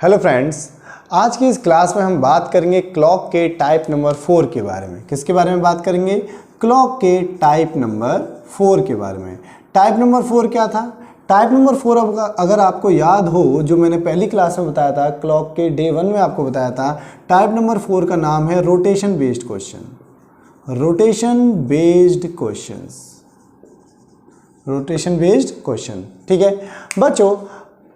Hello friends, आज की इस क्लास में हम बात करेंगे क्लॉक के टाइप नंबर 4 के बारे में। किसके बारे में बात करेंगे? क्लॉक के टाइप नंबर 4 के बारे में। टाइप नंबर 4 क्या था? टाइप नंबर 4 अगर आपको याद हो, जो मैंने पहली क्लास में बताया था, क्लॉक के डे 1 में आपको बताया था, टाइप नंबर 4 का नाम है rotation based question. Rotation based questions, rotation based question. ठीक है बच्चों,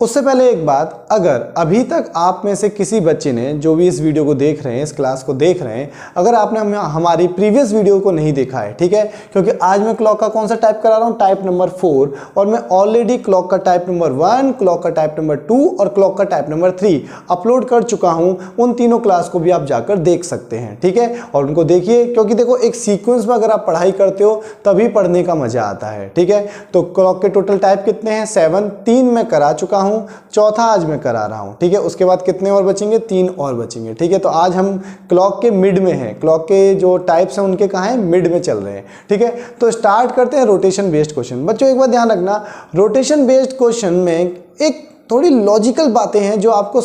उससे पहले एक बात, अगर अभी तक आप में से किसी बच्चे ने, जो भी इस वीडियो को देख रहे हैं, इस क्लास को देख रहे हैं, अगर आपने हमारी प्रीवियस वीडियो को नहीं देखा है, ठीक है, क्योंकि आज मैं क्लॉक का कौन सा टाइप करा रहा हूँ, टाइप नंबर 4, और मैं ऑलरेडी क्लॉक का टाइप नंबर 1, क्लॉक का टाइप नंबर 2 और क्लॉक का टाइप नंबर 3 अपलोड कर चुका हूँ। उन तीनों क्लास को भी आप जाकर देख सकते हैं, ठीक है, और उनको देखिए, क्योंकि देखो एक सीक्वेंस में अगर आप पढ़ाई करते हो तभी पढ़ने का मजा आता है। ठीक है, तो क्लॉक के टोटल टाइप कितने हैं? 7, 3 मैं करा चुका हूँ, चौथा आज मैं करा रहा हूं। ठीक है, उसके बाद कितने और बचेंगे? 3 और बचेंगे। ठीक है, तो आज हम क्लॉक के मिड में हैं, क्लॉक के जो टाइप्स हैं उनके कहाँ हैं? मिड में चल रहे हैं। ठीक है, तो स्टार्ट करते हैं रोटेशन बेस्ड क्वेश्चन। बच्चों एक बात ध्यान रखना, रोटेशन बेस्ड क्वेश्चन में एक थोड़ी लॉजिकल बातें हैं जो आपको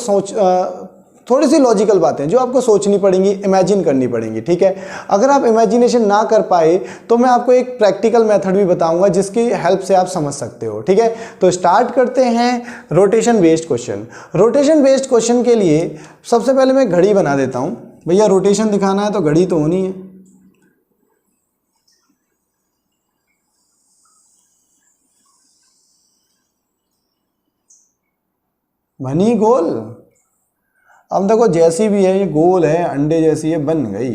थोड़ी सी लॉजिकल बातें जो आपको सोचनी पड़ेंगी, इमेजिन करनी पड़ेंगी। ठीक है, अगर आप इमेजिनेशन ना कर पाए तो मैं आपको एक प्रैक्टिकल मेथड भी बताऊंगा जिसकी हेल्प से आप समझ सकते हो। ठीक है, तो स्टार्ट करते हैं rotation based question. Rotation based question के लिए सबसे पहले मैं घड़ी बना देता हूं। भैया रोटेशन दिखाना है तो घड़ी तो होनी है। बनी गोल। अब देखो जैसी भी है, ये गोल है, अंडे जैसी है, बन गई।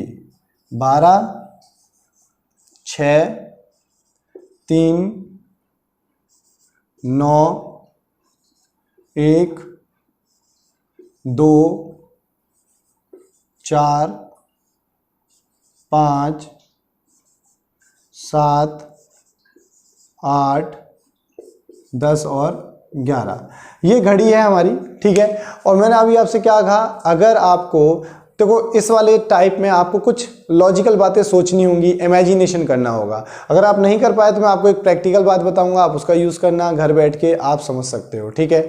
12, 6, 3, 9, 1, 2, 4, 5, 7, 8, 10 और 11। ये घड़ी है हमारी। ठीक है, और मैंने अभी आपसे क्या कहा, अगर आपको देखो इस वाले टाइप में आपको कुछ लॉजिकल बातें सोचनी होंगी, इमेजिनेशन करना होगा। अगर आप नहीं कर पाए तो मैं आपको एक प्रैक्टिकल बात बताऊंगा, आप उसका यूज़ करना, घर बैठ के आप समझ सकते हो। ठीक है,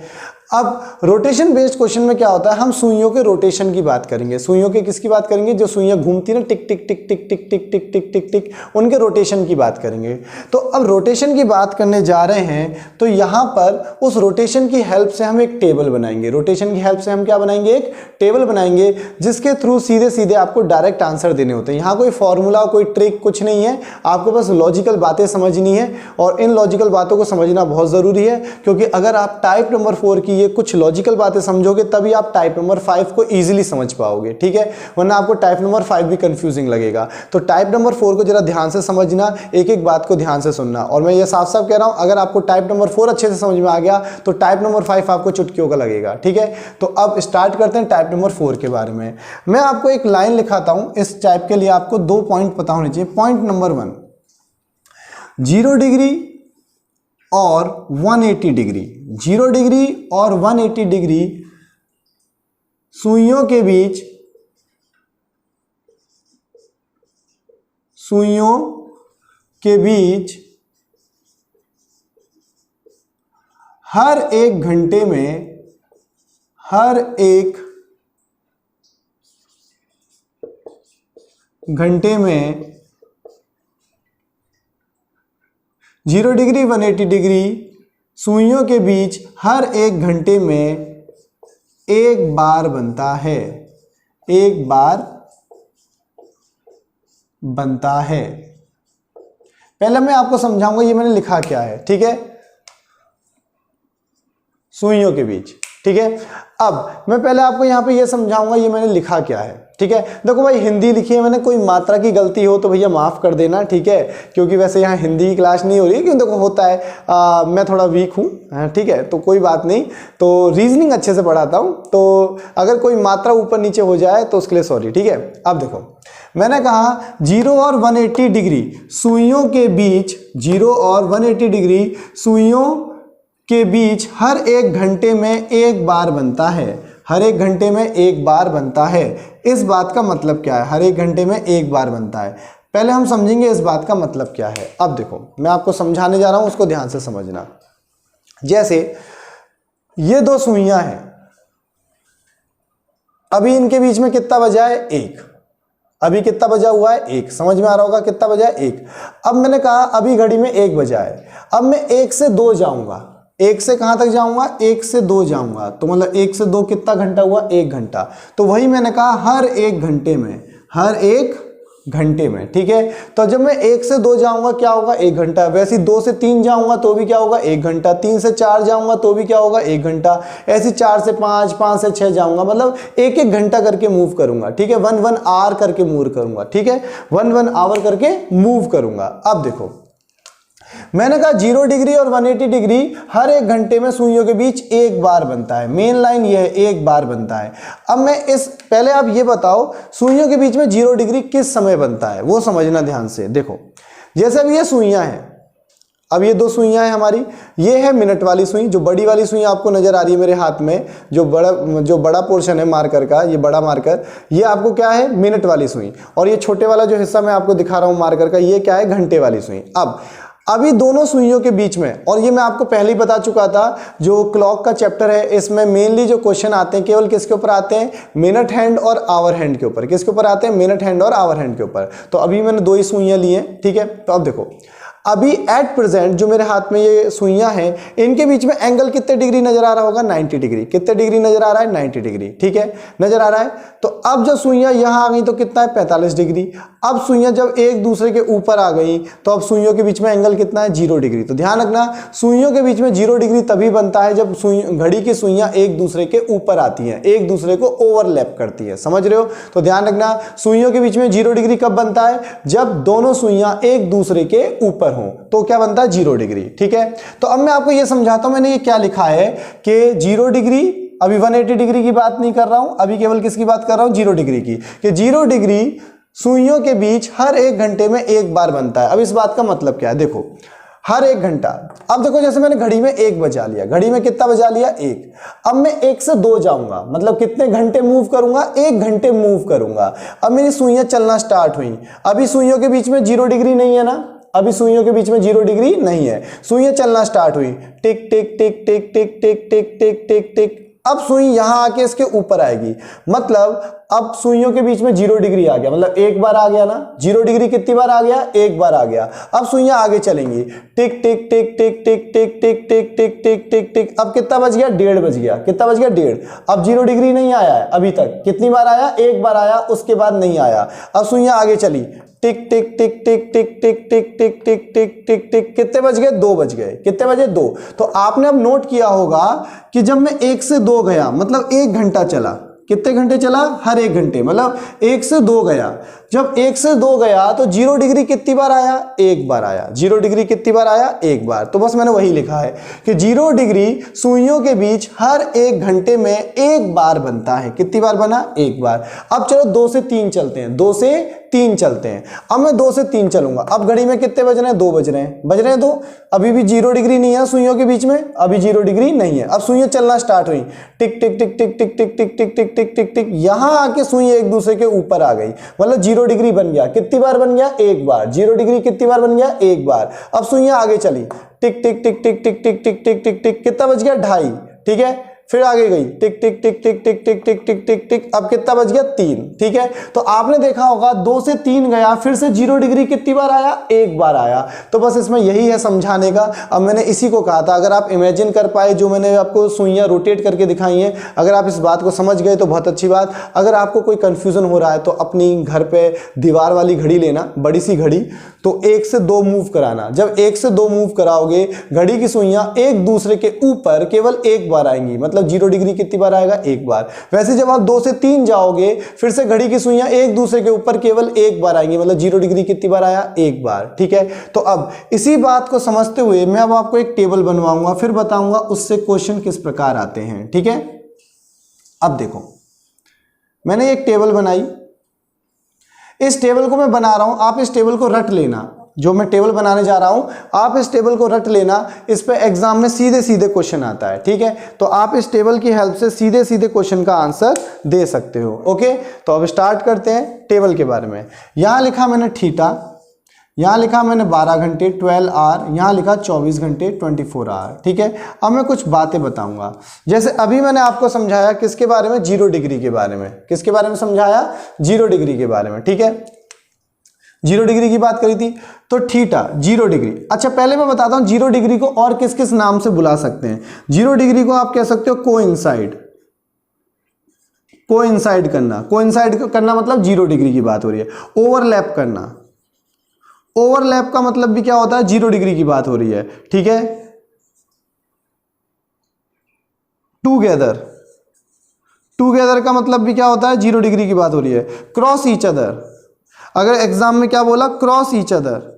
अब रोटेशन बेस्ड क्वेश्चन में क्या होता है, हम सुइयों के रोटेशन की बात करेंगे। सुइयों के किसकी बात करेंगे? जो सुइयां घूमती ना, टिक टिक टिक टिक टिक टिक टिक टिक टिक टिक, उनके रोटेशन की बात करेंगे। तो अब रोटेशन की बात करने जा रहे हैं तो यहां पर उस रोटेशन की हेल्प से हम एक टेबल बनाएंगे। रोटेशन की हेल्प से हम क्या बनाएंगे? एक टेबल बनाएंगे जिसके थ्रू सीधे सीधे आपको डायरेक्ट आंसर देने होते हैं। यहाँ कोई फॉर्मूला, कोई ट्रिक कुछ नहीं है, आपको बस लॉजिकल बातें समझनी है, और इन लॉजिकल बातों को समझना बहुत ज़रूरी है, क्योंकि अगर आप टाइप नंबर 4 की ये कुछ लॉजिकल बातें समझोगे तभी आप टाइप नंबर 5 को इजीली समझ पाओगे। ठीक है, वरना आपको टाइप नंबर 5 भी कंफ्यूजिंग लगेगा। तो टाइप नंबर 4 को जरा ध्यान से समझना, एक एक बात को ध्यान से सुनना, और मैं ये साफ साफ कह रहा हूं, अगर आपको टाइप नंबर 4 अच्छे से समझ में आ गया तो टाइप नंबर 5 आपको चुटकियों का लगेगा। ठीक है, तो अब स्टार्ट करते हैं टाइप नंबर 4 के बारे में। मैं आपको एक लाइन लिखाता हूं, इस टाइप के लिए आपको 2 पॉइंट पता होने चाहिए। पॉइंट नंबर 1, 0 डिग्री और 180 डिग्री। 0 डिग्री और 180 डिग्री सुइयों के बीच हर एक घंटे में 0 डिग्री 180 डिग्री सुइयों के बीच हर एक घंटे में एक बार बनता है। एक बार बनता है। पहले मैं आपको समझाऊंगा ये मैंने लिखा क्या है। ठीक है, सुइयों के बीच। ठीक है, अब मैं पहले आपको यहां पे ये समझाऊंगा ये मैंने लिखा क्या है। ठीक है, देखो भाई हिंदी लिखी है मैंने, कोई मात्रा की गलती हो तो भैया माफ कर देना। ठीक है, क्योंकि वैसे यहाँ हिंदी की क्लास नहीं हो रही है, क्योंकि देखो होता है मैं थोड़ा वीक हूँ। ठीक है, तो कोई बात नहीं, तो रीजनिंग अच्छे से पढ़ाता हूँ, तो अगर कोई मात्रा ऊपर नीचे हो जाए तो उसके लिए सॉरी। ठीक है, अब देखो मैंने कहा 0 और 180 डिग्री सुइयों के बीच, 0 और 180 डिग्री सुइयों के बीच हर एक घंटे में एक बार बनता है। हर एक घंटे में एक बार बनता है। इस बात का मतलब क्या है? हर एक घंटे में एक बार बनता है। पहले हम समझेंगे इस बात का मतलब क्या है। अब देखो मैं आपको समझाने जा रहा हूं, उसको ध्यान से समझना। जैसे ये 2 सुइयां हैं, अभी इनके बीच में कितना बजा है? 1। अभी कितना बजा हुआ है? 1। समझ में आ रहा होगा कितना बजा है? 1। अब मैंने कहा अभी घड़ी में 1 बजा है, अब मैं 1 से 2 जाऊंगा। 1 से कहां तक जाऊंगा? 1 से 2 जाऊंगा, तो मतलब 1 से 2 कितना घंटा हुआ? 1 घंटा। तो वही मैंने कहा हर 1 घंटे में, हर 1 घंटे में, ठीक है। तो जब मैं 1 से 2 जाऊंगा क्या होगा? 1 घंटा। वैसे 2 से 3 जाऊंगा तो भी क्या होगा? 1 घंटा। 3 से 4 जाऊंगा तो भी क्या होगा? 1 घंटा। ऐसे 4 से 5, 5 से 6 जाऊंगा, मतलब 1-1 घंटा करके मूव करूंगा, ठीक है। 1-1 आवर करके मूव करूंगा, ठीक है। 1-1 आवर करके मूव करूंगा। अब देखो मैंने कहा 0 डिग्री और 180 डिग्री हर 1 घंटे में सुइयों के बीच 1 बार बनता है। मेन लाइन ये है, 1 बार बनता है। अब मैं इस पहले आप ये बताओ सुइयों के बीच में 0 डिग्री किस समय बनता है, वो समझना ध्यान से। देखो जैसे अब ये सुइयां हैं, अब ये 2 सुइयां हैं हमारी, ये है मिनट वाली सुई, जो बड़ी वाली सुई आपको नजर आ रही है मेरे हाथ में, जो बड़ा पोर्शन है मार्कर का, ये बड़ा मार्कर, ये आपको क्या है? मिनट वाली सुई। और ये छोटे वाला जो हिस्सा मैं आपको दिखा रहा हूं मार्कर का, ये क्या है? घंटे वाली सुई। अभी दोनों सुइयों के बीच में, और ये मैं आपको पहले ही बता चुका था, जो क्लॉक का चैप्टर है इसमें मेनली जो क्वेश्चन आते हैं केवल किसके ऊपर आते हैं? मिनट हैंड और आवर हैंड के ऊपर। किसके ऊपर आते हैं? मिनट हैंड और आवर हैंड के ऊपर। तो अभी मैंने 2 ही सुइयां ली हैं, ठीक है। तो अब देखो अभी एट प्रेजेंट जो मेरे हाथ में ये सुइयां हैं, इनके बीच में एंगल कितने डिग्री नजर आ रहा होगा? 90 डिग्री। कितने डिग्री नजर आ रहा है? 90 डिग्री, ठीक है, नजर आ रहा है। तो अब जब सुइयां यहां आ गई तो कितना है? 45 डिग्री। अब सुइयां जब एक दूसरे के ऊपर आ गई तो अब सुइयों के बीच में एंगल कितना है? 0 डिग्री। तो ध्यान रखना सुइयों के बीच में 0 डिग्री तभी बनता है जब घड़ी की सुइयां एक दूसरे के ऊपर आती हैं, एक दूसरे को ओवरलैप करती है। समझ रहे हो? तो ध्यान रखना सुइयों के बीच में 0 डिग्री कब बनता है? जब दोनों सुइयां एक दूसरे के ऊपर हो, तो क्या बनता है? 0 डिग्री, ठीक है। तो अब मैं आपको यह समझाता हूं, मैंने ये क्या लिखा है कि 0 डिग्री, अभी 180 डिग्री की बात नहीं कर रहा हूं, अभी केवल किसकी बात कर रहा हूं? 0 डिग्री की, कि 0 डिग्री सुइयों के बीच हर 1 घंटे में 1 बार बनता है। अब इस बात का मतलब क्या है? देखो हर 1 घंटा, अब देखो जैसे मैंने घड़ी में 1 बजा लिया, घड़ी में कितना बजा लिया? 1। अब मैं 1 से 2 जाऊंगा, मतलब कितने घंटे मूव करूंगा? 1 घंटे मूव करूंगा। अब मेरी सुइयां चलना स्टार्ट हुई। अभी सुइयों के बीच में 0 डिग्री नहीं है ना, अभी सुइयों के बीच में 0 डिग्री नहीं है। सुइयां चलना स्टार्ट हुई, टिक टिक टिक टिक टिक टिक टिक टिक टिक टिक। अब सुई यहां आके इसके ऊपर आएगी, मतलब अब सुइयों के बीच में 0 डिग्री आ गया, मतलब 1 बार आ गया ना। 0 डिग्री कितनी बार आ गया? 1 बार आ गया। अब सुइयां आगे चलेंगी, टिक टिक टिक टिक टिक टिक टिक टिक टिक टिक टिक टिक। अब कितना बज गया? 1.5 बज गया। कितना बज गया? 1.5। अब 0 डिग्री नहीं आया है अभी तक। कितनी बार आया? 1 बार आया, उसके बाद नहीं आया। अब सुइयां आगे चली, टिक टिक टिक टिक टिक टिक टिक टिक टिक टिक टिक टिक। कितने बज गए? 2 बज गए। कितने बजे? 2। तो आपने अब नोट किया होगा कि जब मैं 1 से 2 गया, मतलब 1 घंटा चला। कितने घंटे चला? हर 1 घंटे, मतलब 1 से 2 गया। जब 1 से 2 गया तो 0 डिग्री कितनी बार आया? 1 बार आया। 0 डिग्री कितनी बार आया? 1 बार। तो बस मैंने वही लिखा है कि 0 डिग्री सुइयों के बीच हर 1 घंटे में 1 बार बनता है। कितनी बार बना? 1 बार। अब चलो 2 से 3 चलते हैं, 2 से 3 चलते हैं। अब मैं 2 से 3 चलूंगा। अब घड़ी में कितने बज रहे हैं? 2 बज रहे हैं। बज रहे हैं 2। अभी भी 0 डिग्री नहीं है सुइयों के बीच में, अभी 0 डिग्री नहीं है। अब सुइयां चलना स्टार्ट हुई, टिक टिक टिक टिक टिक टिक टिक टिक टिक टिक टिक टिक। यहां आके सुई एक दूसरे के ऊपर आ गई, मतलब 0 डिग्री बन गया। कितनी बार बन गया? 1 बार। 0 डिग्री कितनी बार बन गया? 1 बार। अब सुइयां आगे चली, टिक टिक टिक टिक टिक टिक टिक टिक टिक टिक। कितना बज गया? 2.5, ठीक है। फिर आगे गई, टिक टिक टिक टिक टिक टिक टिक टिक टिक टिक। अब कितना बज गया? 3, ठीक है। तो आपने देखा होगा 2 से 3 गया, फिर से 0 डिग्री कितनी बार आया? 1 बार आया। तो बस इसमें यही है समझाने का। अब मैंने इसी को कहा था, अगर आप इमेजिन कर पाए जो मैंने आपको सुइयां रोटेट करके दिखाई हैं, अगर आप इस बात को समझ गए तो बहुत अच्छी बात। अगर आपको कोई कंफ्यूजन हो रहा है तो अपनी घर पे दीवार वाली घड़ी लेना, बड़ी सी घड़ी, तो 1 से 2 मूव कराना। जब 1 से 2 मूव कराओगे घड़ी की सुइयां एक दूसरे के ऊपर केवल 1 बार आएंगी, मतलब 0 डिग्री कितनी बार आएगा? 1 बार। वैसे जब आप 2 से 3 जाओगे फिर से घड़ी की सुइयां एक दूसरे के ऊपर केवल 1 बार आएंगी, मतलब 0 डिग्री कितनी बार आया? 1 बार, ठीक है। तो अब इसी बात को समझते हुए मैं अब आपको एक टेबल बनवाऊंगा, फिर बताऊंगा उससे क्वेश्चन किस प्रकार आते हैं, ठीक है। अब देखो मैंने एक टेबल बनाई, इस टेबल को मैं बना रहा हूं, आप इस टेबल को रट लेना। जो मैं टेबल बनाने जा रहा हूं आप इस टेबल को रट लेना, इस पे एग्जाम में सीधे सीधे क्वेश्चन आता है, ठीक है। तो आप इस टेबल की हेल्प से सीधे सीधे क्वेश्चन का आंसर दे सकते हो। ओके, तो अब स्टार्ट करते हैं टेबल के बारे में। यहां लिखा मैंने थीटा, यहाँ लिखा मैंने 12 घंटे 12 आवर, यहाँ लिखा 24 घंटे 24 आवर। ठीक है, अब मैं कुछ बातें बताऊंगा। जैसे अभी मैंने आपको समझाया किसके बारे में, 0 डिग्री के बारे में। किसके बारे में समझाया, 0 डिग्री के बारे में। ठीक है, 0 डिग्री की बात करी थी। तो थीटा 0 डिग्री। अच्छा पहले मैं बताता हूं 0 डिग्री को और किस किस नाम से बुला सकते हैं। 0 डिग्री को आप कह सकते हो कोइंसाइड। कोइंसाइड करना, कोइंसाइड करना मतलब 0 डिग्री की बात हो रही है। ओवरलैप करना, ओवरलैप का मतलब भी क्या होता है, 0 डिग्री की बात हो रही है। ठीक है, टुगेदर, टुगेदर का मतलब भी क्या होता है, 0 डिग्री की बात हो रही है। क्रॉस ईच अदर, अगर एग्जाम में क्या बोला, क्रॉस ईच अदर,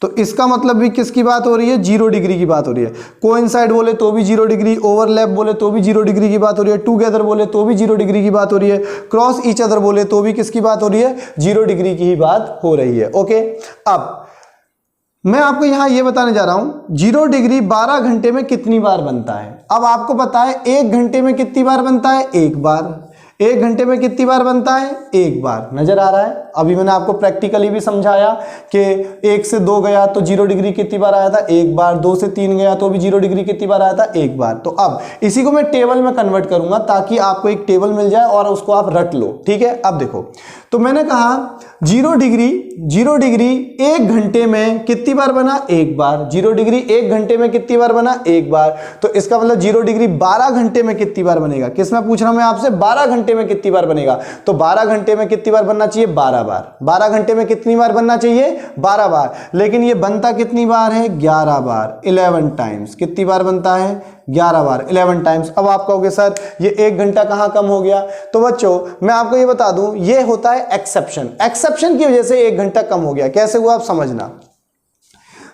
तो इसका मतलब भी किसकी बात हो रही है, 0 डिग्री की बात हो रही है। कोइंसाइड बोले तो भी 0 डिग्री, ओवरलैप बोले तो भी 0 डिग्री की बात हो रही है, टुगेदर बोले तो भी 0 डिग्री की बात हो रही है, क्रॉस ईच अदर बोले तो भी किसकी बात हो रही है, 0 डिग्री की ही बात हो रही है। ओके, अब मैं आपको यहां ये बताने जा रहा हूं 0 डिग्री 12 घंटे में कितनी बार बनता है। अब आपको पता है 1 घंटे में कितनी बार बनता है, 1 बार। 1 घंटे में कितनी बार बनता है, 1 बार। नजर आ रहा है, अभी मैंने आपको प्रैक्टिकली भी समझाया कि 1 से 2 गया तो 0 डिग्री कितनी बार आया था, 1 बार। 2 से 3 गया तो भी 0 डिग्री कितनी बार आया था, 1 बार। तो अब इसी को मैं टेबल में कन्वर्ट करूंगा ताकि आपको एक टेबल मिल जाए और उसको आप रट लो। ठीक है, अब देखो, तो मैंने कहा 0 डिग्री 1 घंटे में कितनी बार बना, 1 बार। 0 डिग्री 1 घंटे में कितनी बार बना, 1 बार। तो इसका मतलब 0 डिग्री 12 घंटे में कितनी बार बनेगा। किस में पूछ रहा हूं मैं आपसे, 12 घंटे में कितनी बार बनेगा। तो 12 घंटे में कितनी बार बनना चाहिए, 12 बार। 12 घंटे में कितनी बार बनना चाहिए, 12 बार। लेकिन ये बनता कितनी बार है, 11 बार, 11 टाइम्स। कितनी बार बनता है, 11 बार, 11 टाइम्स। अब आप कहोगे सर ये 1 घंटा कहां कम हो गया। तो बच्चों मैं आपको ये बता दूं, ये होता है एक्सेप्शन। एक्सेप्शन की वजह से 1 घंटा कम हो गया। कैसे हुआ आप समझना।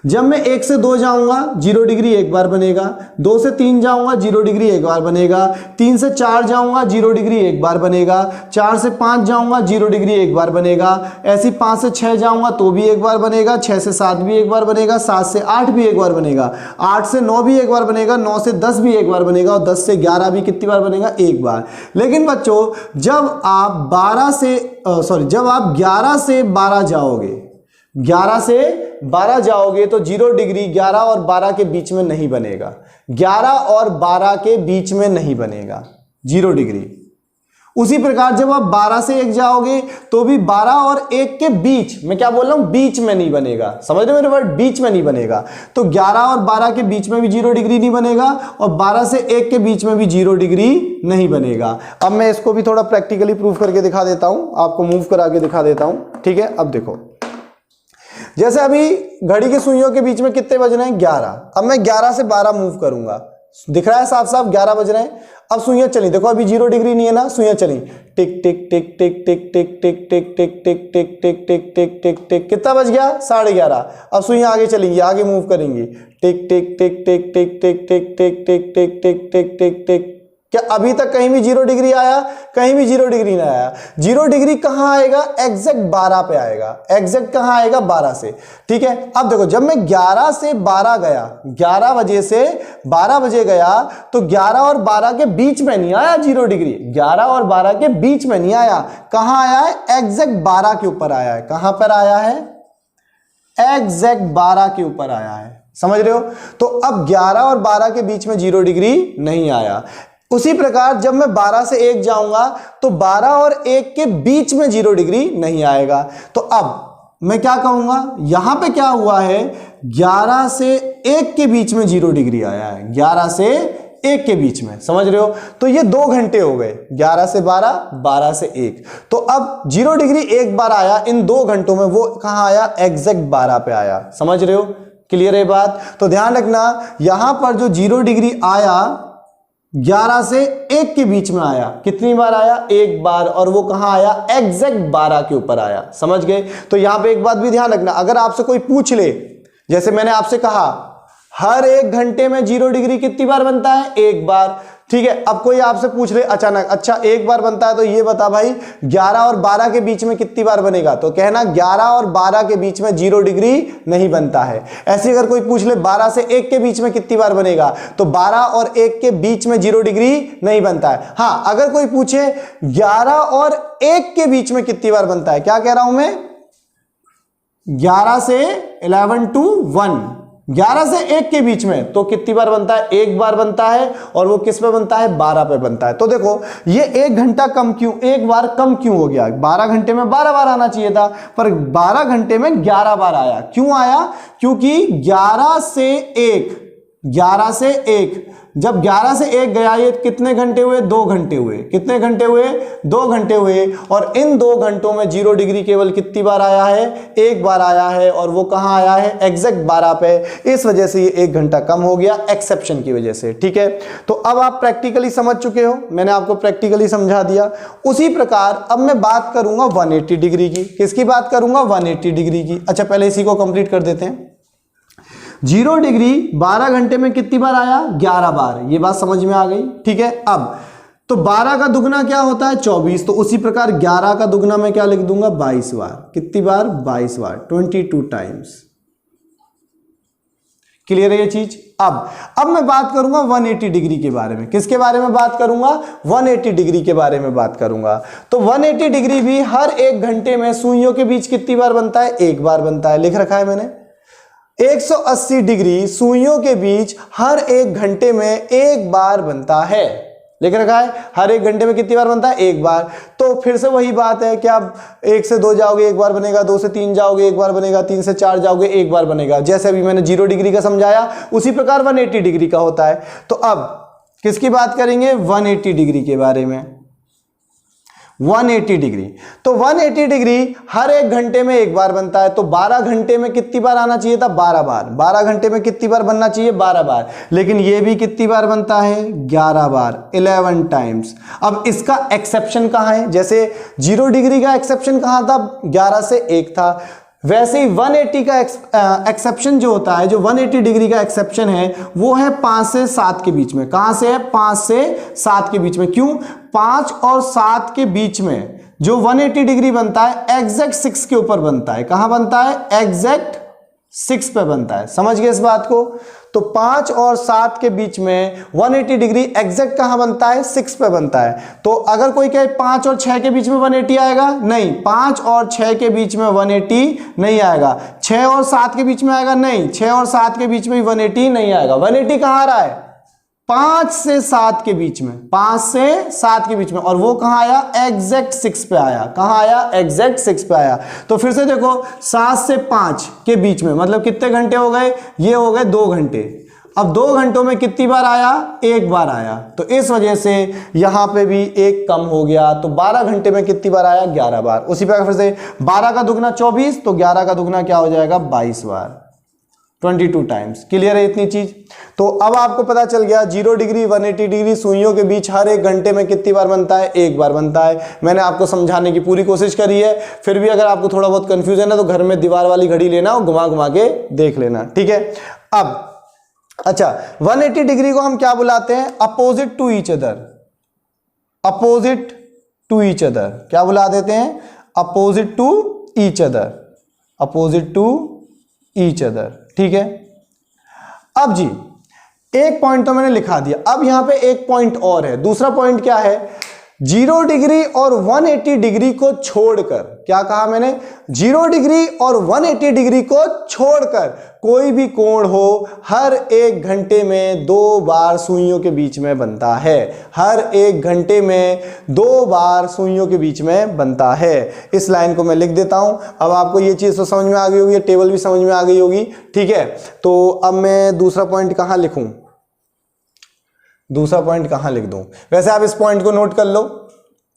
जब मैं 1 से 2 जाऊंगा 0 डिग्री 1 बार बनेगा, 2 से 3 जाऊंगा 0 डिग्री 1 बार बनेगा, 3 से 4 जाऊंगा 0 डिग्री 1 बार बनेगा, 4 से 5 जाऊंगा 0 डिग्री 1 बार बनेगा, ऐसी 5 से 6 जाऊंगा तो भी 1 बार बनेगा, 6 से 7 भी 1 बार बनेगा, 7 से 8 भी 1 बार बनेगा, 8 से 9 भी 1 बार बनेगा, 9 से 10 भी 1 बार बनेगा और 10 से 11 भी कितनी बार बनेगा, 1 बार। लेकिन बच्चों जब आप 11 से 12 जाओगे, 11 से 12 जाओगे तो 0 डिग्री 11 और 12 के बीच में नहीं बनेगा। 11 और 12 के बीच में नहीं बनेगा 0 डिग्री। उसी प्रकार जब आप 12 से 1 जाओगे तो भी 12 और 1 के बीच, मैं क्या बोल रहा हूं, बीच में नहीं बनेगा। समझ रहे हो मेरे वर्ड, बीच में नहीं बनेगा। तो 11 और 12 के बीच में भी 0 डिग्री नहीं बनेगा और 12 से 1 के बीच में भी 0 डिग्री नहीं बनेगा। अब मैं इसको भी थोड़ा प्रैक्टिकली प्रूफ करके दिखा देता हूं, आपको मूव करा के दिखा देता हूं। ठीक है, अब देखो, जैसे अभी घड़ी की सुइयों के बीच में कितने बज रहे हैं, 11। अब मैं 11 से 12 मूव करूंगा, दिख रहा है साफ साफ 11 बज रहे हैं। अब सुइयां चली, देखो अभी 0 डिग्री नहीं है ना, सुइयां चली, टिक टिक टिक टिक टिक टिक टिक टिक टिक टिक टिक टिक टिक टिक टिक टिक, कितना बज गया, 11:30। अब सुइयां आगे चलेंगी, आगे मूव करेंगी, टिक टिक टिक टिक टिक टिक टिक टिक टिक टिक टिक टिक टिक टिक। क्या अभी तक कहीं भी 0 डिग्री आया, कहीं भी 0 डिग्री ना आया। 0 डिग्री कहां आएगा, एग्जैक्ट 12 पे आएगा। एग्जैक्ट कहां आएगा, 12 से। ठीक है, अब देखो जब मैं 11 से 12 गया, 11 बजे से 12 बजे गया तो 11 और 12 के बीच में नहीं आया 0 डिग्री। 11 और 12 के बीच में नहीं आया, कहां आया है, एग्जैक्ट 12 के ऊपर आया है। कहां पर आया है, एग्जैक्ट 12 के ऊपर आया है। समझ रहे हो। तो अब 11 और 12 के बीच में 0 डिग्री नहीं आया। उसी प्रकार जब मैं 12 से 1 जाऊंगा तो 12 और 1 के बीच में 0 डिग्री नहीं आएगा। तो अब मैं क्या कहूंगा, यहां पे क्या हुआ है, 11 से 1 के बीच में 0 डिग्री आया है, 11 से 1 के बीच में। समझ रहे हो। तो ये 2 घंटे हो गए, 11 से 12, 12 से 1। तो अब 0 डिग्री 1 बार आया, इन 2 घंटों में वो कहां आया, एग्जैक्ट 12 पे आया। समझ रहे हो, क्लियर है बात। तो ध्यान रखना, यहां पर जो 0 डिग्री आया 11 से 1 के बीच में आया, कितनी बार आया, 1 बार, और वो कहां आया, एग्जैक्ट 12 के ऊपर आया। समझ गए। तो यहां पे एक बात भी ध्यान रखना, अगर आपसे कोई पूछ ले, जैसे मैंने आपसे कहा हर 1 घंटे में 0 डिग्री कितनी बार बनता है, 1 बार। ठीक है, अब कोई आपसे पूछ ले अचानक, अच्छा 1 बार बनता है तो ये बता भाई 11 और 12 के बीच में कितनी बार बनेगा, तो कहना 11 और 12 के बीच में 0 डिग्री नहीं बनता है। ऐसे अगर कोई पूछ ले 12 से 1 के बीच में कितनी बार बनेगा, तो 12 और 1 के बीच में 0 डिग्री नहीं बनता है। हाँ, अगर कोई पूछे 11 और 1 के बीच में कितनी बार बनता है, क्या कह रहा हूं मैं, 11 से 11 to 1, 11 से 1 के बीच में तो कितनी बार बनता है? एक बार बनता है। और वो किस पे बनता है? 12 पे बनता है। तो देखो ये 1 घंटा कम क्यों, एक बार कम क्यों हो गया? 12 घंटे में 12 बार आना चाहिए था, पर 12 घंटे में 11 बार आया। क्यों आया? क्योंकि 11 से 1, 11 से 1, जब 11 से 1 गया, ये कितने घंटे हुए? 2 घंटे हुए। कितने घंटे हुए? 2 घंटे हुए। और इन 2 घंटों में 0 डिग्री केवल कितनी बार आया है? एक बार आया है। और वो कहां आया है? एग्जैक्ट 12 पे। इस वजह से ये 1 घंटा कम हो गया, एक्सेप्शन की वजह से। ठीक है, तो अब आप प्रैक्टिकली समझ चुके हो, मैंने आपको प्रैक्टिकली समझा दिया। उसी प्रकार अब मैं बात करूंगा 180 डिग्री की। किसकी बात करूंगा? 180 डिग्री की। अच्छा, पहले इसी को कंप्लीट कर देते हैं। 0 डिग्री 12 घंटे में कितनी बार आया? 11 बार। ये बात समझ में आ गई? ठीक है, अब तो 12 का दुगना क्या होता है? 24। तो उसी प्रकार 11 का दुगना मैं क्या लिख दूंगा? 22 बार। कितनी बार? 22 बार, 22 टाइम्स। क्लियर है ये चीज? अब मैं बात करूंगा 180 डिग्री के बारे में। किसके बारे में बात करूंगा? 180 डिग्री के बारे में बात करूंगा। तो 180 डिग्री भी हर 1 घंटे में सुइयों के बीच कितनी बार बनता है? एक बार बनता है। लिख रखा है मैंने। 180 डिग्री सुइयों के बीच हर 1 घंटे में एक बार बनता है। लिख रखा है, हर 1 घंटे में कितनी बार बनता है? एक बार। तो फिर से वही बात है कि आप 1 से 2 जाओगे, एक बार बनेगा। 2 से 3 जाओगे, एक बार बनेगा। 3 से 4 जाओगे, एक बार बनेगा। जैसे अभी मैंने 0 डिग्री का समझाया, उसी प्रकार 180 डिग्री का होता है। तो अब किसकी बात करेंगे? 180 डिग्री के बारे में। 180 डिग्री, तो 180 डिग्री हर 1 घंटे में एक बार बनता है। तो 12 घंटे में कितनी बार आना चाहिए था? 12 बार। 12 घंटे में कितनी बार बनना चाहिए? 12 बार। लेकिन ये भी कितनी बार बनता है? 11 बार, 11 टाइम्स। अब इसका एक्सेप्शन कहां है? जैसे 0 डिग्री का एक्सेप्शन कहां था? 11 से 1 था। वैसे ही 180 का एक्सेप्शन जो होता है, जो 180 डिग्री का एक्सेप्शन है, वो है 5 से 7 के बीच में। कहां से है? 5 से 7 के बीच में। क्यों? 5 और 7 के बीच में जो 180 डिग्री बनता है, एग्जैक्ट 6 के ऊपर बनता है। कहां बनता है? एग्जैक्ट 6 पे बनता है। समझ गए इस बात को? तो 5 और 7 के बीच में 180 डिग्री एग्जैक्ट कहां बनता है? 6 पे बनता है। तो अगर कोई कहे 5 और 6 के बीच में 180 आएगा, नहीं। 5 और 6 के बीच में 180 नहीं आएगा। 6 और 7 के बीच में आएगा, नहीं। 6 और 7 के बीच में 180 नहीं आएगा। 180 कहां आ रहा है? 5 से 7 के बीच में। 5 से 7 के बीच में। और वो कहां आया? एग्जैक्ट 6 पे आया। कहां आया? एग्जैक्ट 6 पे आया। तो फिर से देखो, 7 से 5 के बीच में मतलब कितने घंटे हो गए? ये हो गए 2 घंटे। अब 2 घंटों में कितनी बार आया? एक बार आया। तो इस वजह से यहां पे भी एक कम हो गया। तो 12 घंटे में कितनी बार आया? 11 बार। उसी प्रकार फिर से 12 का दुगना 24, तो 11 का दुगना क्या हो जाएगा? 22 बार, 22 टाइम्स। क्लियर है इतनी चीज? तो अब आपको पता चल गया 0 डिग्री 180 डिग्री सुइयों के बीच हर 1 घंटे में कितनी बार बनता है? एक बार बनता है। मैंने आपको समझाने की पूरी कोशिश करी है। फिर भी अगर आपको थोड़ा बहुत कंफ्यूजन है तो घर में दीवार वाली घड़ी लेना और घुमा घुमा के देख लेना। ठीक है, अब अच्छा, 180 डिग्री को हम क्या बुलाते हैं? Opposite to each other. Opposite to each other क्या बुला देते हैं? Opposite to each other. Opposite to each other. ठीक है, अब जी एक पॉइंट तो मैंने लिखा दिया। अब यहां पे एक पॉइंट और है। दूसरा पॉइंट क्या है? 0 डिग्री और 180 डिग्री को छोड़कर, क्या कहा मैंने? 0 डिग्री और 180 डिग्री को छोड़कर कोई भी कोण हो, हर 1 घंटे में 2 बार सुइयों के बीच में बनता है। हर 1 घंटे में 2 बार सुइयों के बीच में बनता है। इस लाइन को मैं लिख देता हूं। अब आपको ये चीज तो समझ में आ गई होगी, टेबल भी समझ में आ गई होगी। ठीक है, तो अब मैं दूसरा पॉइंट कहां लिखूं? दूसरा पॉइंट कहां लिख दूं? वैसे आप इस पॉइंट को नोट कर लो।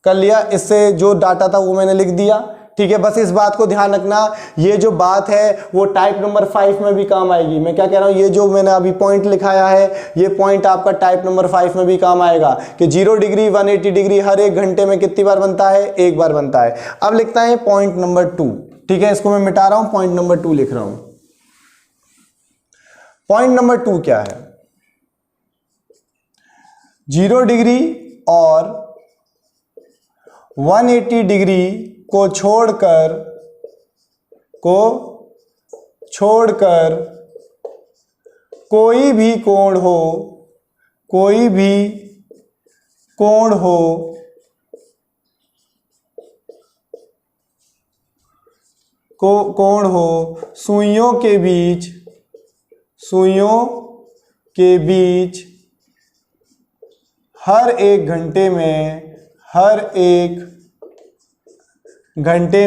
कर लिया? इससे जो डाटा था वो मैंने लिख दिया। ठीक है, बस इस बात को ध्यान रखना, ये जो बात है वो टाइप नंबर 5 में भी काम आएगी। मैं क्या कह रहा हूं, ये जो मैंने अभी पॉइंट लिखाया है, ये पॉइंट आपका टाइप नंबर 5 में भी काम आएगा कि 0 डिग्री 180 डिग्री हर 1 घंटे में कितनी बार बनता है? एक बार बनता है। अब लिखता है पॉइंट नंबर 2। ठीक है, इसको मैं मिटा रहा हूं, पॉइंट नंबर 2 लिख रहा हूं। पॉइंट नंबर 2 क्या है? 0 डिग्री और 180 डिग्री को छोड़कर कोई भी कोण हो, कोई भी कोण हो कोण हो सुइयों के बीच हर एक घंटे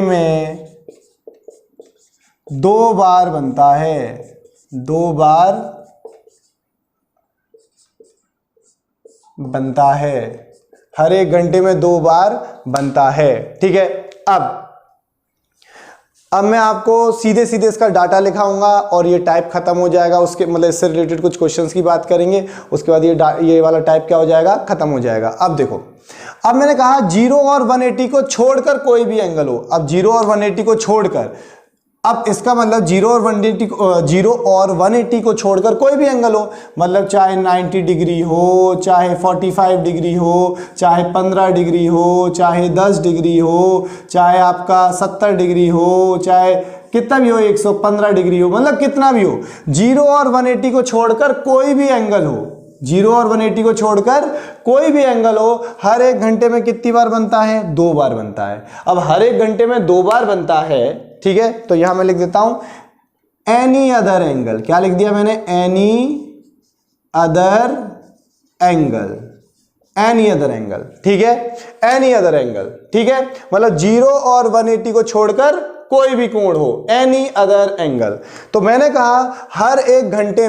में 2 बार बनता है। 2 बार बनता है, हर एक घंटे में 2 बार बनता है। ठीक है, अब मैं आपको सीधे सीधे इसका डाटा लिखाऊंगा और ये टाइप खत्म हो जाएगा। उसके मतलब इससे रिलेटेड कुछ क्वेश्चंस की बात करेंगे, उसके बाद ये वाला टाइप क्या हो जाएगा, खत्म हो जाएगा। अब देखो, अब मैंने कहा 0 और 180 को छोड़कर कोई भी एंगल हो। अब 0 और 180 को छोड़कर, अब इसका मतलब 0 और 180 को छोड़कर कोई भी एंगल हो, मतलब चाहे 90 डिग्री हो, चाहे 45 डिग्री हो, चाहे 15 डिग्री हो, चाहे 10 डिग्री हो, चाहे आपका 70 डिग्री हो, चाहे कितना भी हो, 115 डिग्री हो, मतलब कितना भी हो, 0 और 180 को छोड़कर कोई भी एंगल हो, 0 और 180 को छोड़कर कोई भी एंगल हो, हर एक घंटे में कितनी बार बनता है, 2 बार बनता है। अब हर एक घंटे में 2 बार बनता है, ठीक है, तो यहां मैं लिख देता हूं एनी अदर एंगल। क्या लिख दिया मैंने, एनी अदर एंगल, ठीक है, एनी अदर एंगल, ठीक है, मतलब 0 और 180 को छोड़कर कोई भी कोण हो, एनी अदर एंगल। तो मैंने कहा हर एक घंटे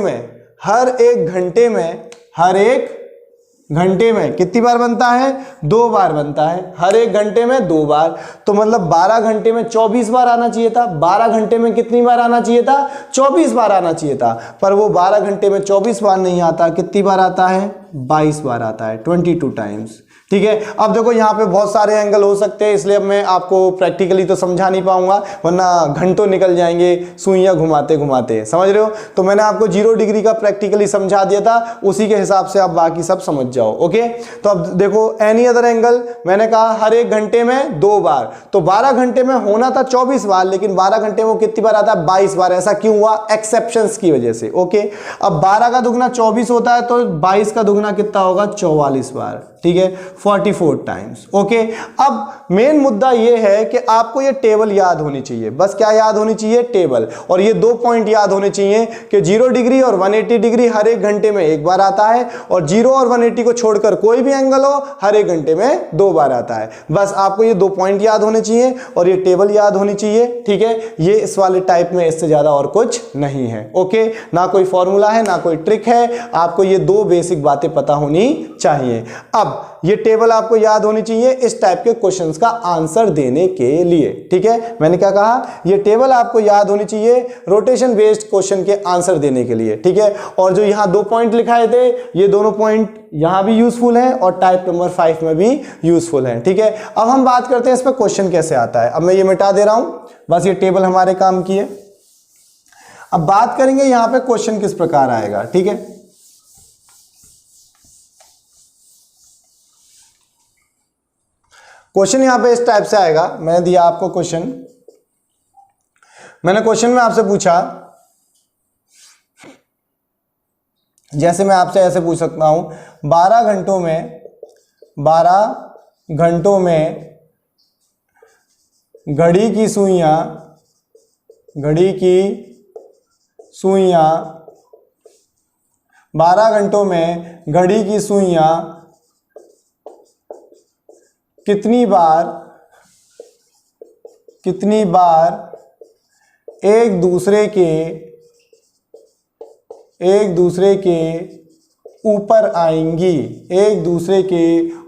में कितनी बार बनता है, 2 बार बनता है, हर एक घंटे में 2 बार। तो मतलब 12 घंटे में 24 बार आना चाहिए था। 12 घंटे में कितनी बार आना चाहिए था, 24 बार आना चाहिए था, पर वो 12 घंटे में 24 बार नहीं आता। कितनी बार आता है, 22 बार आता है, 22 टाइम्स। ठीक है, अब देखो यहाँ पे बहुत सारे एंगल हो सकते हैं, इसलिए अब मैं आपको प्रैक्टिकली तो समझा नहीं पाऊंगा, वरना घंटों निकल जाएंगे सुइयां घुमाते घुमाते, समझ रहे हो। तो मैंने आपको 0 डिग्री का प्रैक्टिकली समझा दिया था, उसी के हिसाब से आप बाकी सब समझ जाओ। ओके, तो अब देखो एनी अदर एंगल, मैंने कहा हर एक घंटे में 2 बार, तो 12 घंटे में होना था 24 बार, लेकिन 12 घंटे में कितनी बार आता है, 22 बार। ऐसा क्यों हुआ, एक्सेप्शंस की वजह से। ओके, अब 12 का दुगना 24 होता है, तो 22 का दुगना कितना होगा, 44 बार, ठीक है, 44 टाइम्स। ओके, अब मेन मुद्दा यह है कि आपको ये टेबल याद होनी चाहिए। बस क्या याद होनी चाहिए, टेबल। और ये 2 पॉइंट याद होने चाहिए कि 0 डिग्री और 180 डिग्री हर एक घंटे में 1 बार आता है, और 0 और 180 को छोड़कर कोई भी एंगल हो हर एक घंटे में 2 बार आता है। बस आपको ये 2 पॉइंट याद होने चाहिए और ये टेबल याद होनी चाहिए। ठीक है, ये इस वाले टाइप में इससे ज्यादा और कुछ नहीं है। ओके, ना कोई फॉर्मूला है, ना कोई ट्रिक है, आपको ये 2 बेसिक बातें पता होनी चाहिए। अब ये टेबल आपको याद होनी चाहिए इस टाइप के क्वेश्चंस का आंसर देने के लिए। ठीक है, मैंने क्या कहा, ये टेबल आपको याद होनी चाहिए रोटेशन बेस्ड क्वेश्चन के आंसर देने के लिए। ठीक है, और जो यहां 2 पॉइंट लिखाए थे, ये दोनों पॉइंट यहां भी यूजफुल है और टाइप नंबर 5 में भी यूजफुल है। ठीक है, अब हम बात करते हैं इस पर क्वेश्चन कैसे आता है। अब मैं ये मिटा दे रहा हूं, बस ये टेबल हमारे काम की है। अब बात करेंगे यहां पे क्वेश्चन किस प्रकार आएगा। ठीक है, क्वेश्चन यहां पे इस टाइप से आएगा। मैंने दिया आपको क्वेश्चन, मैंने क्वेश्चन में आपसे पूछा, जैसे मैं आपसे ऐसे पूछ सकता हूं, 12 घंटों में घड़ी की सुइयां 12 घंटों में घड़ी की सुइयां कितनी बार एक दूसरे के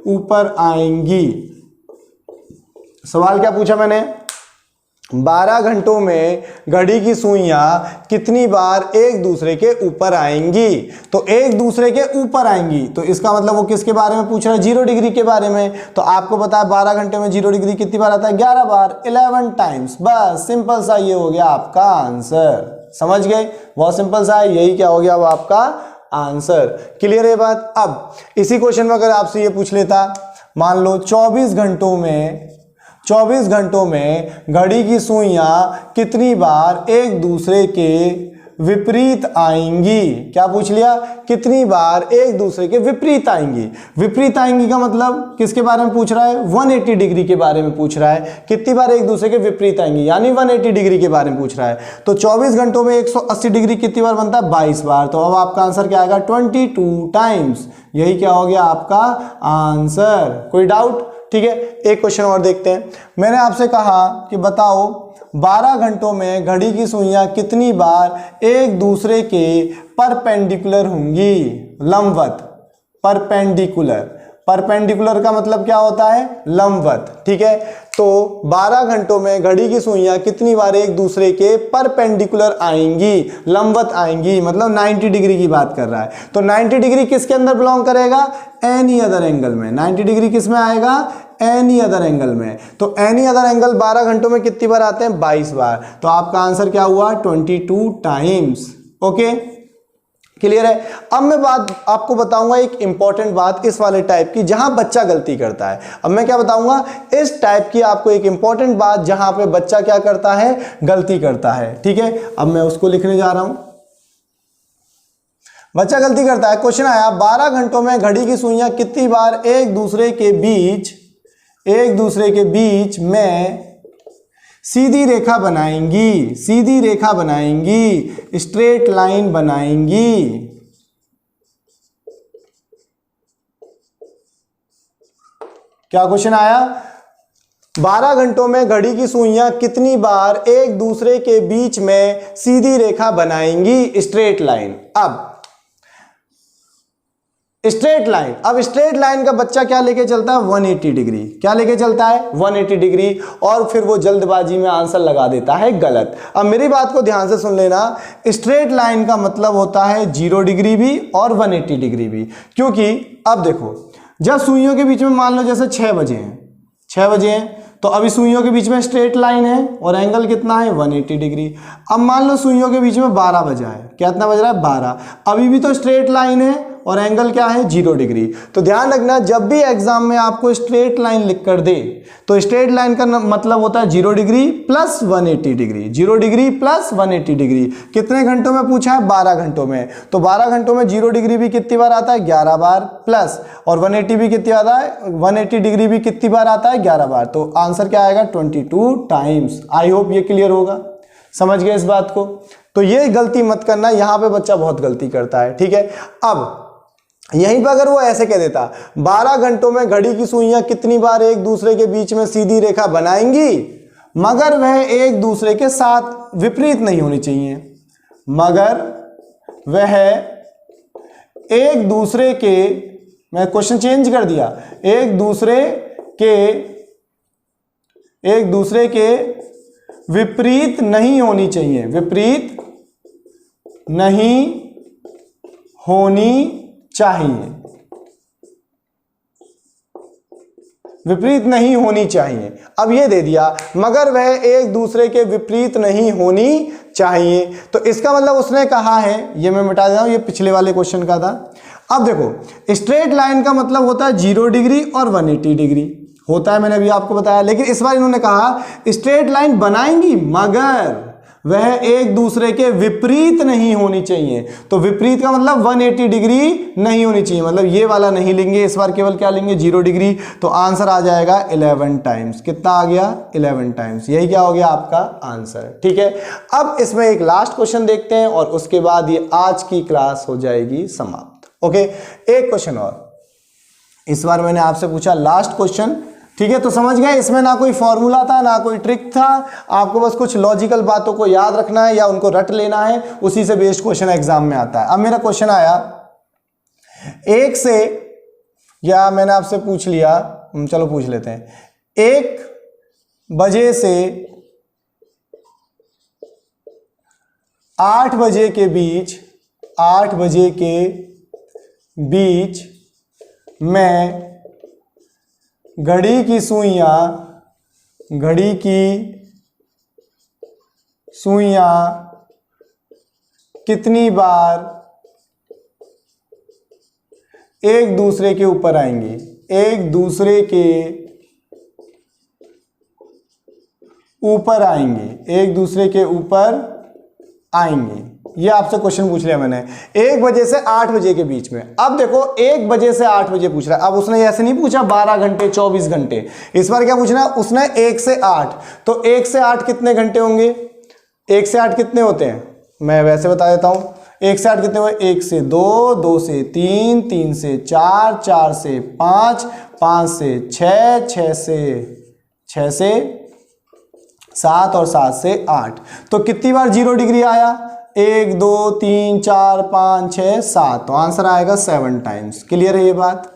ऊपर आएंगी। सवाल क्या पूछा मैंने, 12 घंटों में घड़ी की सुइयां कितनी बार एक दूसरे के ऊपर आएंगी। तो एक दूसरे के ऊपर आएंगी, तो इसका मतलब वो किसके बारे में पूछ रहा है, 0 डिग्री के बारे में। तो आपको पता है 12 घंटे में 0 डिग्री कितनी बार आता है, 11 बार, 11 टाइम्स। बस सिंपल सा ये हो गया आपका आंसर। समझ गए, बहुत सिंपल सा है, यही क्या हो गया वो आपका आंसर। क्लियर है बात। अब इसी क्वेश्चन में अगर आपसे ये पूछ लेता, मान लो 24 घंटों में घड़ी की सुइयां कितनी बार एक दूसरे के विपरीत आएंगी। क्या पूछ लिया? कितनी बार एक दूसरे के विपरीत आएंगी। विपरीत आएंगी का मतलब किसके बारे में पूछ रहा है? 180 डिग्री के बारे में पूछ रहा है। कितनी बार एक दूसरे के विपरीत आएंगी, यानी 180 डिग्री के बारे में पूछ रहा है। तो 24 घंटों में 180 डिग्री कितनी बार बनता है? 22 बार। तो अब आपका आंसर क्या आएगा? 22 टाइम्स। यही क्या हो गया आपका आंसर। कोई डाउट? ठीक है, एक क्वेश्चन और देखते हैं। मैंने आपसे कहा कि बताओ 12 घंटों में घड़ी की सुइयां कितनी बार एक दूसरे के परपेंडिकुलर होंगी? लंबवत। परपेंडिकुलर, परपेंडिकुलर का मतलब क्या होता है? लंबवत। ठीक है, तो 12 घंटों में घड़ी की सुइयां कितनी बार एक दूसरे के परपेंडिकुलर आएंगी? लंबवत आएंगी, मतलब 90 डिग्री की बात कर रहा है। तो 90 डिग्री किसके अंदर बिलोंग करेगा? एनी अदर एंगल में। 90 डिग्री किस में आएगा? एनी अदर एंगल में। तो एनी अदर एंगल 12 घंटों में कितनी बार आते हैं? 22 बार। तो आपका आंसर क्या हुआ? 22 टाइम्स। ओके, क्लियर है? अब मैं बात आपको बताऊंगा एक इंपॉर्टेंट बात इस वाले टाइप की, जहां बच्चा गलती करता है। अब मैं क्या बताऊंगा? इस टाइप की आपको एक इंपॉर्टेंट बात जहां पे बच्चा क्या करता है? गलती करता है। ठीक है, अब मैं उसको लिखने जा रहा हूं। बच्चा गलती करता है। क्वेश्चन आया 12 घंटों में घड़ी की सुइयां कितनी बार एक दूसरे के बीच में सीधी रेखा बनाएंगी? सीधी रेखा बनाएंगी, स्ट्रेट लाइन बनाएंगी। क्या क्वेश्चन आया? 12 घंटों में घड़ी की सुइयां कितनी बार एक दूसरे के बीच में सीधी रेखा बनाएंगी? Straight line. अब स्ट्रेट लाइन, अब स्ट्रेट लाइन का बच्चा क्या लेके चलता है? 180 डिग्री। क्या लेके चलता है? 180 डिग्री। और फिर वो जल्दबाजी में आंसर लगा देता है गलत। अब मेरी बात को ध्यान से सुन लेना, स्ट्रेट लाइन का मतलब होता है 0 डिग्री भी और 180 डिग्री भी। क्योंकि अब देखो, जब सुइयों के बीच में मान लो जैसे 6 बजे हैं, 6 बजे हैं, तो अभी सुइयों के बीच में स्ट्रेट लाइन है और एंगल कितना है? 180 डिग्री। अब मान लो सुइयों के बीच में 12 बजा है। कितना बज रहा है? 12। अभी भी तो स्ट्रेट लाइन है और एंगल क्या है? 0 डिग्री। तो ध्यान रखना, जब भी एग्जाम में आपको स्ट्रेट लाइन लिख कर दे तो स्ट्रेट लाइन का मतलब होता है 0 degree plus 180 degree. 0 degree plus 180 degree. कितने घंटों में पूछा है? 12 घंटों में। तो 12 घंटों में 0 डिग्री भी कितनी बार आता है? 11 बार। प्लस और 180 भी कितनी आता है? 180 डिग्री भी कितनी बार आता है? 11 बार। तो आंसर क्या आएगा? 22 टाइम्स। आई होप ये क्लियर होगा, समझ गए इस बात को। तो ये गलती मत करना, यहां पे बच्चा बहुत गलती करता है। ठीक है, अब यहीं पर अगर वो ऐसे कह देता 12 घंटों में घड़ी की सुइयां कितनी बार एक दूसरे के बीच में सीधी रेखा बनाएंगी, मगर वह एक दूसरे के साथ विपरीत नहीं होनी चाहिए, मगर वह एक दूसरे के, मैं क्वेश्चन चेंज कर दिया, एक दूसरे के विपरीत नहीं होनी चाहिए, विपरीत नहीं होनी चाहिए, विपरीत नहीं होनी चाहिए। अब ये दे दिया मगर वह एक दूसरे के विपरीत नहीं होनी चाहिए, तो इसका मतलब उसने कहा है, ये मैं मिटा देता हूं, ये पिछले वाले क्वेश्चन का था। अब देखो, स्ट्रेट लाइन का मतलब होता है 0 डिग्री और 180 डिग्री होता है, मैंने अभी आपको बताया। लेकिन इस बार इन्होंने कहा स्ट्रेट लाइन बनाएंगी मगर वह एक दूसरे के विपरीत नहीं होनी चाहिए। तो विपरीत का मतलब 180 डिग्री नहीं होनी चाहिए, मतलब ये वाला नहीं लेंगे, इस बार केवल क्या लेंगे? 0 डिग्री। तो आंसर आ जाएगा 11 टाइम्स। कितना आ गया? 11 टाइम्स। यही क्या हो गया आपका आंसर। ठीक है, अब इसमें एक लास्ट क्वेश्चन देखते हैं और उसके बाद ये आज की क्लास हो जाएगी समाप्त। ओके, एक क्वेश्चन और इस बार मैंने आपसे पूछा, लास्ट क्वेश्चन। ठीक है, तो समझ गए, इसमें ना कोई फॉर्मूला था ना कोई ट्रिक था, आपको बस कुछ लॉजिकल बातों को याद रखना है या उनको रट लेना है, उसी से बेस्ड क्वेश्चन एग्जाम में आता है। अब मेरा क्वेश्चन आया 1 से, या मैंने आपसे पूछ लिया, चलो पूछ लेते हैं, 1 बजे से 8 बजे के बीच, 8 बजे के बीच में घड़ी की सुइयां कितनी बार एक दूसरे के ऊपर आएंगी? एक दूसरे के ऊपर आएंगी, एक दूसरे के ऊपर आएंगी। ये आपसे क्वेश्चन पूछ लिया मैंने, 1 बजे से 8 बजे के बीच में। अब देखो 1 बजे से 8 बजे पूछ रहा है। अब उसने ऐसे नहीं पूछा 12 घंटे 24 घंटे, इस बार क्या पूछना है उसने 1 से 8। तो 1 से 8 कितने घंटे होंगे, 1 से 8 कितने होते हैं, मैं वैसे बता देता हूं। 1 से 8 कितने हुए, 1 से 2, 2 से 3, 3 से 4, 4 से 5, 5 से 6, 6 से 7 और 7 से 8। तो कितनी बार 0 डिग्री आया, 1 2 3 4 5 6 7, तो आंसर आएगा 7 टाइम्स। क्लियर है ये बात,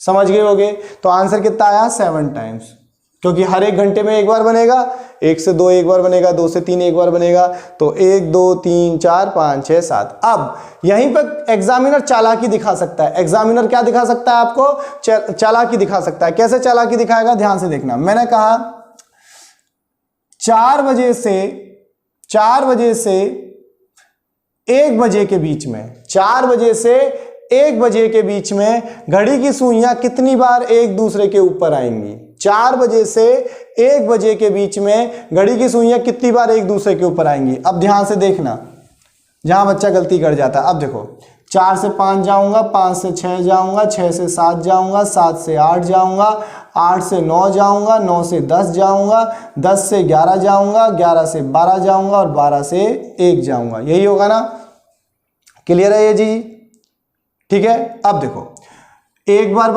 समझ गए होगे। तो आंसर कितना आया 7 टाइम्स, क्योंकि हर एक घंटे में एक बार बनेगा, 1 से 2 एक बार बनेगा, 2 से 3 एक बार बनेगा, तो 1 2 3 4 5 6 7। अब यहीं पर एग्जामिनर चालाकी दिखा सकता है। एग्जामिनर क्या दिखा सकता है आपको, चालाकी दिखा सकता है। कैसे चालाकी दिखाएगा, ध्यान से देखना। मैंने कहा 4 बजे से 1 बजे के बीच में, 4 बजे से 1 बजे के बीच में घड़ी की सुइयां कितनी बार एक दूसरे के ऊपर आएंगी। 4 बजे से 1 बजे के बीच में घड़ी की सुइयां कितनी बार एक दूसरे के ऊपर आएंगी। अब ध्यान से देखना, जहां बच्चा गलती कर जाता है। अब देखो 4 से 5 जाऊंगा, 5 से 6 जाऊंगा, 6 से 7 जाऊंगा, 7 से 8 जाऊंगा, 8 से 9 जाऊंगा, 9 से 10 जाऊंगा, 10 से 11 जाऊंगा, 11 से 12 जाऊंगा और 12 से 1 जाऊंगा। यही होगा ना, क्लियर है ये जी, ठीक है। अब देखो एक बार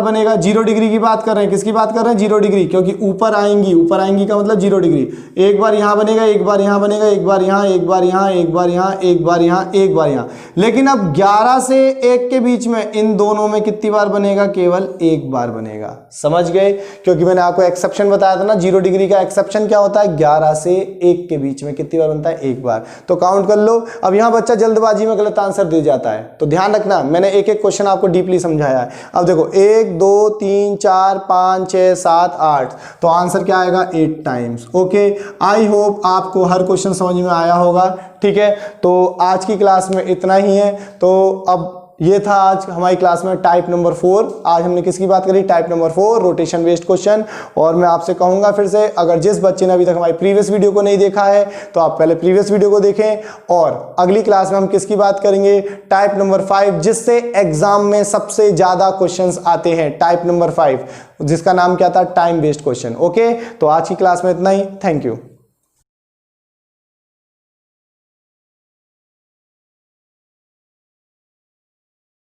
बनेगा 0 डिग्री की बात कर रहे हैं, किसकी बात कर रहे हैं, 0 डिग्री, क्योंकि ऊपर आएंगी का मतलब 0 डिग्री। एक बार यहां बनेगा, एक बार यहां बनेगा, एक बार यहां, एक बार यहां, एक बार यहां, एक बार यहां, एक बार यहां। लेकिन अब 11 से 1 के बीच में इन दोनों में कितनी बार बनेगा, केवल एक बार बनेगा। समझ गए, क्योंकि मैंने आपको एक्सेप्शन बताया था ना, 0 डिग्री का एक्सेप्शन क्या होता है, 11 से 1 के बीच में कितनी बार बनता है, एक बार। तो काउंट कर लो। अब यहां बच्चा जल्दबाजी में गलत आंसर दे जाता है, तो ध्यान रखना, मैंने एक एक क्वेश्चन आपको डीपली समझाया है। अब देखो 1 2 3 4 5 6 7 8, तो आंसर क्या आएगा 8 टाइम्स। ओके, आई होप आपको हर क्वेश्चन समझ में आया होगा। ठीक है, तो आज की क्लास में इतना ही है। तो अब ये था आज हमारी क्लास में टाइप नंबर 4। आज हमने किसकी बात करी, type number 4, rotation based question. और मैं आपसे कहूंगा फिर से, अगर जिस बच्चे ने अभी तक हमारी प्रीवियस वीडियो को नहीं देखा है तो आप पहले प्रीवियस वीडियो को देखें। और अगली क्लास में हम किसकी बात करेंगे, टाइप नंबर 5, जिससे एग्जाम में सबसे ज्यादा क्वेश्चंस आते हैं। टाइप नंबर 5 जिसका नाम क्या था, टाइम बेस्ड क्वेश्चन। ओके, तो आज की क्लास में इतना ही। Thank you.